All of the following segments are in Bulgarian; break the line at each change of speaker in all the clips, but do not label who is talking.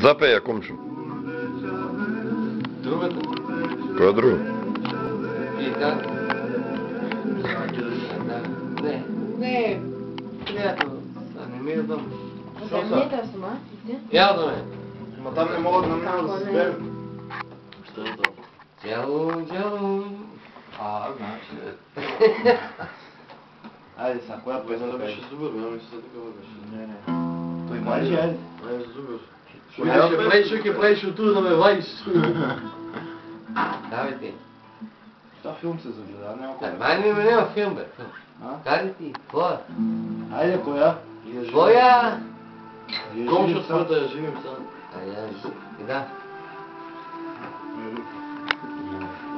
Запей я, комшо.
Другата?
Коя друга?
И да. Не, приятно. Не ми ядам.
Земята сама?
Ядаме.
Ма там не могат да минат да се сберем.
Що е то? Джало, джало.
Значи. Айде сега, коя песен да беше
супер, бе, ми се такава беше.
Не. Той май же, айде.
Айде, супер. Ще правиш от тук да ме вадиш. Давай ти.
Това филм се загледа, няма кой.
Май ми няма филм, бе.
А?
Кари ти, твоя.
Айде, коя?
Твоя!
Комшо
да я женим сам. И да.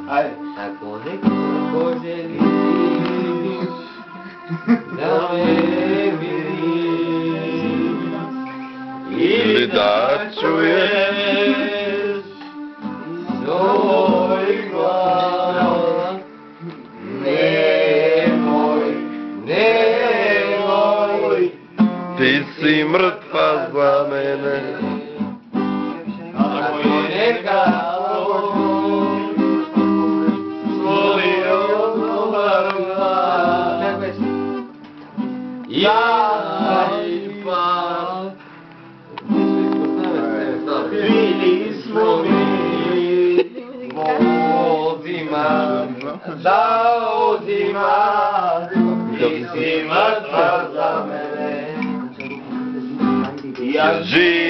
Айде.
Ако некога пожелиш да ме видиш или да чуеш свой глас, не мой,
Ти си мъртва за мене.
ако не казваш своя глас, яй пак били smo mi odima, da odima, ti si mrtva za mene.
Živ